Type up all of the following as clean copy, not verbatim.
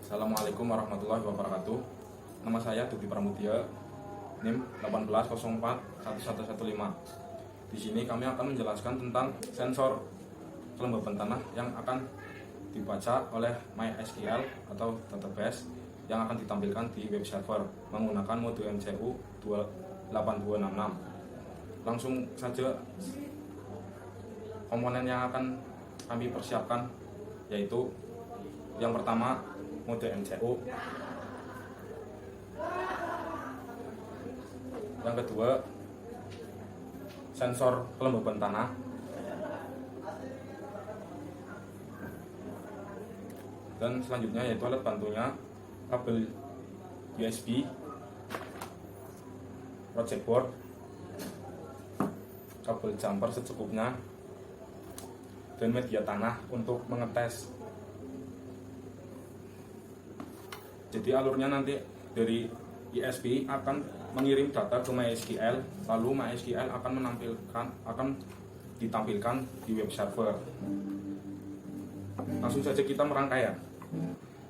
Assalamualaikum warahmatullahi wabarakatuh. Nama saya Dugi Pramudia, NIM 18041115. Di sini kami akan menjelaskan tentang sensor kelembaban tanah yang akan dibaca oleh MySQL atau database yang akan ditampilkan di web server menggunakan mode MCU 8266. Langsung saja, komponen yang akan kami persiapkan yaitu yang pertama mode MCU, yang kedua sensor kelembaban tanah, dan selanjutnya yaitu alat bantunya kabel USB, project board, kabel jumper secukupnya, dan media tanah untuk mengetes. Jadi alurnya nanti dari ISP akan mengirim data ke MySQL, lalu MySQL akan ditampilkan di web server. Langsung saja kita merangkai ya.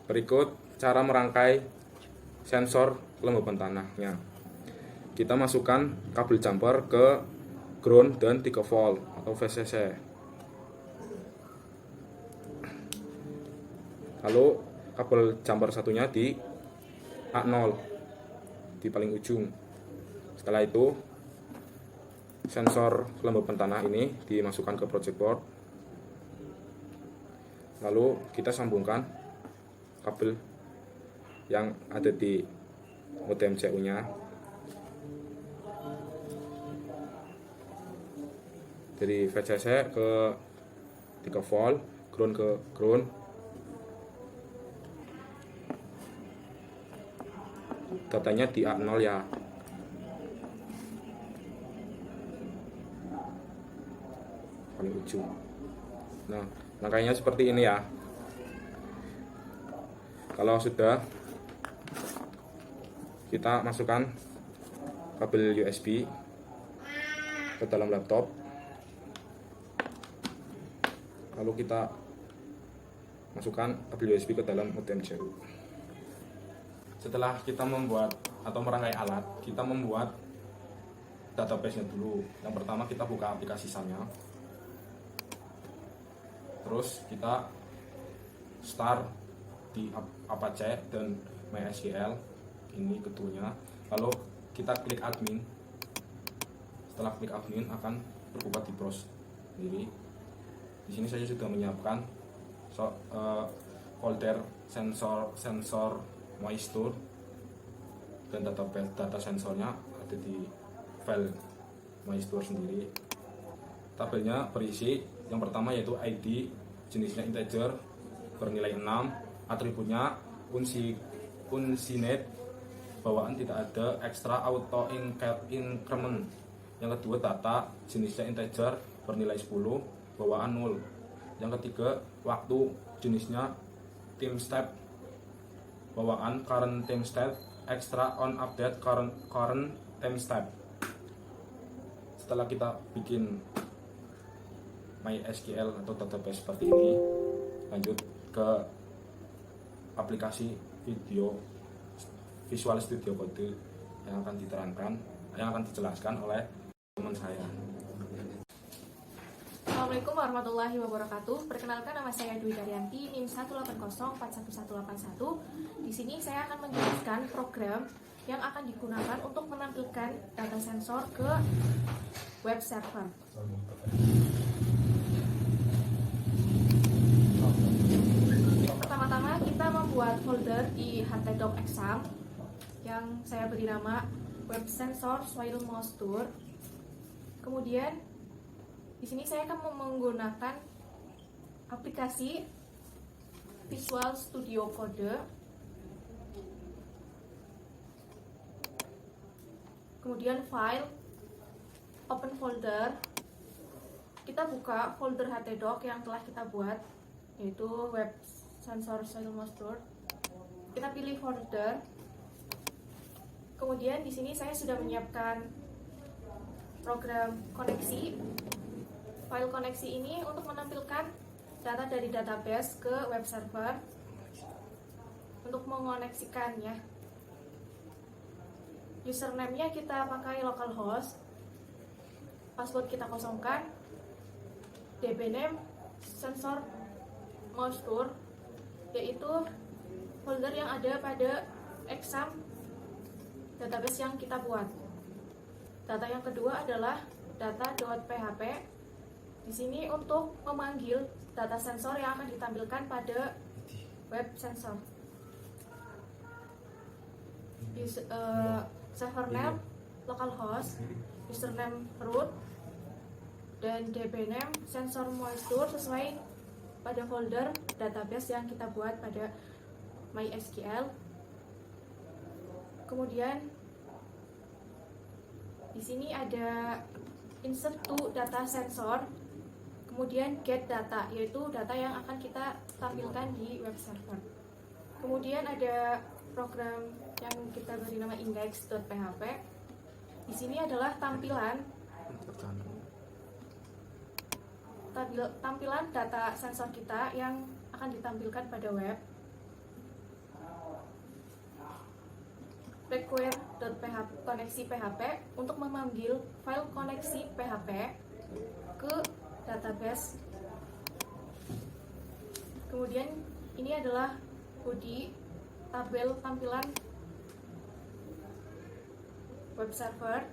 Berikut cara merangkai sensor kelembaban tanahnya. Kita masukkan kabel jumper ke ground dan 3 volt atau VCC. Lalu kabel jumper satunya di A0 di paling ujung. Setelah itu sensor kelembaban tanah ini dimasukkan ke project board, lalu kita sambungkan kabel yang ada di mode MCU nya dari VCC ke 3 volt, ground ke ground. Datanya di A0 ya. Paling ujung. Nah, rangkaiannya seperti ini ya. Kalau sudah, kita masukkan kabel USB ke dalam laptop. Lalu kita masukkan kabel USB ke dalam mode MCU. Setelah kita membuat atau merangkai alat, kita membuat database-nya dulu. Yang pertama kita buka aplikasi SAM-nya. Terus kita start di Apache dan MySQL, ini ketuanya. Lalu kita klik admin. Setelah klik admin akan terbuka di browse sendiri. Di sini saya sudah menyiapkan folder sensor MyStore, dan data sensornya ada di file MyStore sendiri. Tabelnya berisi yang pertama yaitu ID, jenisnya integer, bernilai 6, atributnya unsigned, bawaan tidak ada, extra auto increment. Yang kedua data, jenisnya integer, bernilai 10, bawaan 0. Yang ketiga waktu, jenisnya timestamp, bawaan current timestamp, extra on update current timestamp. Setelah kita bikin MySQL atau database seperti ini, lanjut ke aplikasi Visual Studio Code yang akan dijelaskan oleh teman saya. Assalamualaikum warahmatullahi wabarakatuh. Perkenalkan, nama saya Dwi Daryanti, NIM 1804111. Di sini saya akan menjelaskan program yang akan digunakan untuk menampilkan data sensor ke web server. Pertama-tama kita membuat folder di htdoc exam yang saya beri nama web sensor soil moisture. Kemudian di sini saya akan menggunakan aplikasi Visual Studio Code. Kemudian file, open folder. Kita buka folder htdoc yang telah kita buat, yaitu web sensor soil moisture. Kita pilih folder. Kemudian di sini saya sudah menyiapkan program koneksi. File koneksi ini untuk menampilkan data dari database ke web server. untuk mengoneksikannya. Username-nya kita pakai localhost, password kita kosongkan, dbname sensor mouse tour, yaitu folder yang ada pada exam database yang kita buat. Data yang kedua adalah data.php. Di sini untuk memanggil data sensor yang akan ditampilkan pada web sensor. Server name localhost, username root, dan dbname sensor moisture sesuai pada folder database yang kita buat pada MySQL. Kemudian di sini ada insert to data sensor, kemudian get data, yaitu data yang akan kita tampilkan di web server. Kemudian ada program yang kita beri nama index.php. Di sini adalah tampilan data sensor kita yang akan ditampilkan pada web. Require.php koneksi PHP untuk memanggil file koneksi PHP ke database. Kemudian ini adalah body tabel tampilan web server.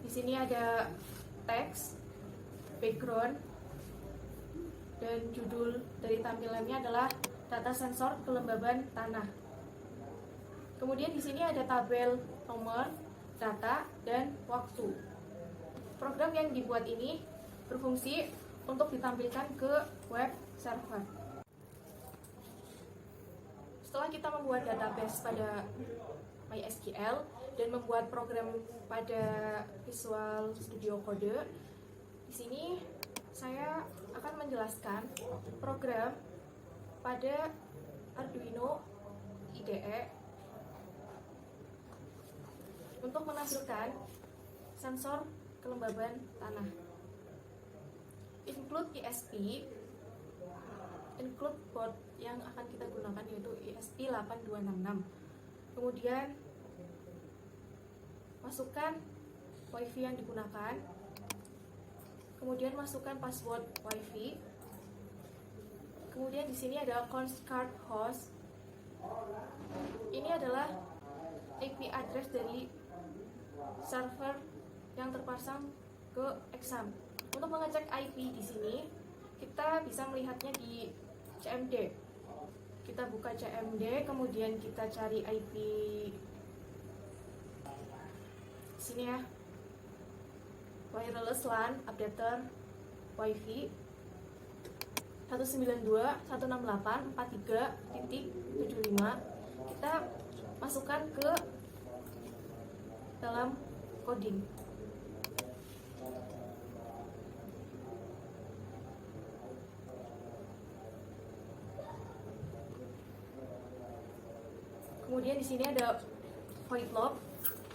Di sini ada teks, background, dan judul dari tampilannya adalah data sensor kelembaban tanah. Kemudian di sini ada tabel nomor, data, dan waktu. Program yang dibuat ini berfungsi untuk ditampilkan ke web server. Setelah kita membuat database pada MySQL dan membuat program pada Visual Studio Code, di sini saya akan menjelaskan program pada Arduino IDE untuk menampilkan sensor kelembaban tanah. Include ESP, include port yang akan kita gunakan yaitu ESP8266. Kemudian masukkan WiFi yang digunakan. Kemudian masukkan password WiFi. Kemudian di sini ada const card host. Ini adalah IP address dari server yang terpasang ke exam. Untuk mengecek IP di sini, kita bisa melihatnya di CMD. Kita buka CMD, kemudian kita cari IP sini ya. Wireless LAN updater WiFi 192.168.43.75. Kita masukkan ke dalam coding. Kemudian di sini ada void log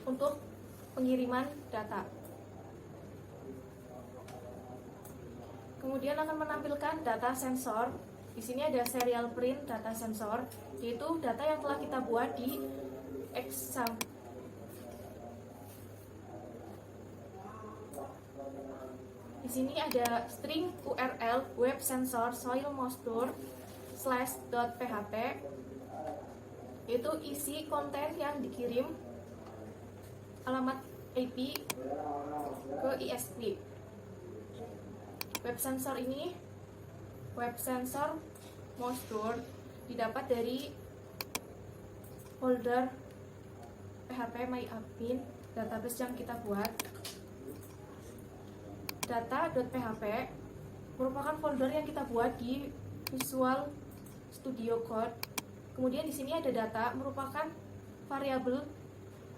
untuk pengiriman data. Kemudian akan menampilkan data sensor. Di sini ada serial print data sensor, yaitu data yang telah kita buat di exam. Di sini ada string URL web sensor soil moisture /.php, yaitu isi konten yang dikirim alamat IP ke ISP. Web sensor ini, web sensor moisture, didapat dari folder PHP MyAdmin database yang kita buat. Data.php merupakan folder yang kita buat di Visual Studio Code. Kemudian di sini ada data, merupakan variabel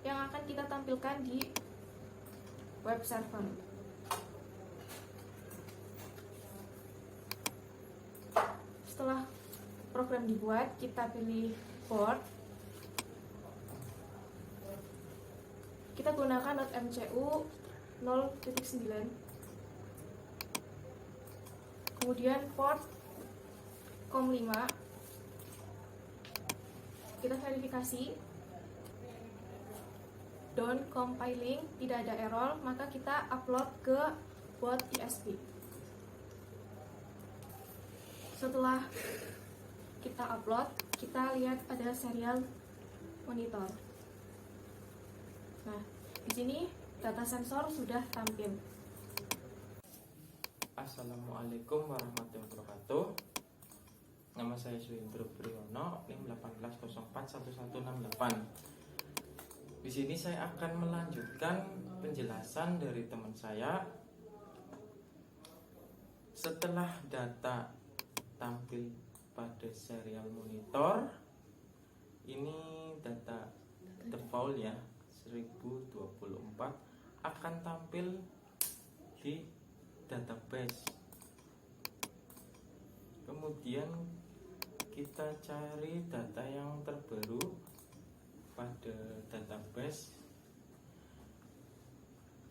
yang akan kita tampilkan di web server. Setelah program dibuat, kita pilih port. Kita gunakan .mcu 0.9. Kemudian port COM5 kita verifikasi, done compiling, tidak ada error, maka kita upload ke boot USB. Setelah kita upload, kita lihat pada serial monitor. Nah, di sini data sensor sudah tampil. Assalamualaikum warahmatullahi wabarakatuh. Nama saya Suhendro Priyono, NIM 18041168. Di sini saya akan melanjutkan penjelasan dari teman saya. Setelah data tampil pada serial monitor, ini data default ya, 1024 akan tampil di database. Kemudian kita cari data yang terbaru pada database.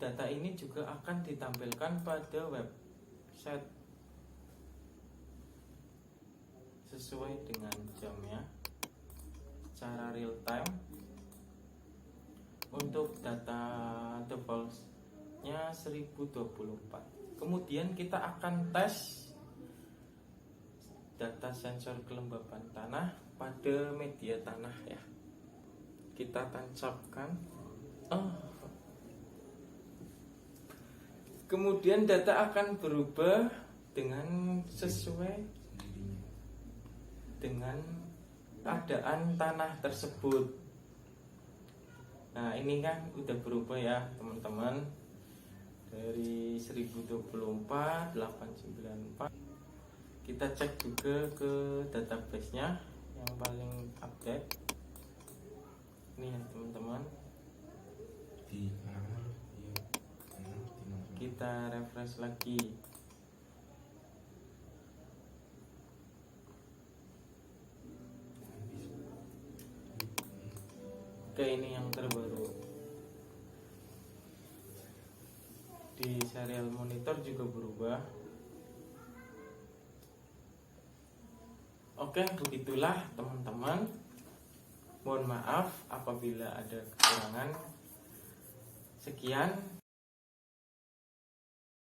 Data ini juga akan ditampilkan pada website sesuai dengan jamnya secara real time. Untuk data default-nya 1024. Kemudian kita akan tes data sensor kelembapan tanah pada media tanah ya. Kita tancapkan. Kemudian data akan berubah dengan sesuai dengan keadaan tanah tersebut. Nah, ini kan udah berubah ya, teman-teman. Dari 1024 894. Kita cek juga ke database-nya yang paling update. Ini ya, teman-teman. Kita refresh lagi. Oke, ini yang terbaru. Di serial monitor juga berubah. Oke, begitulah teman-teman. Mohon maaf apabila ada kekurangan. Sekian.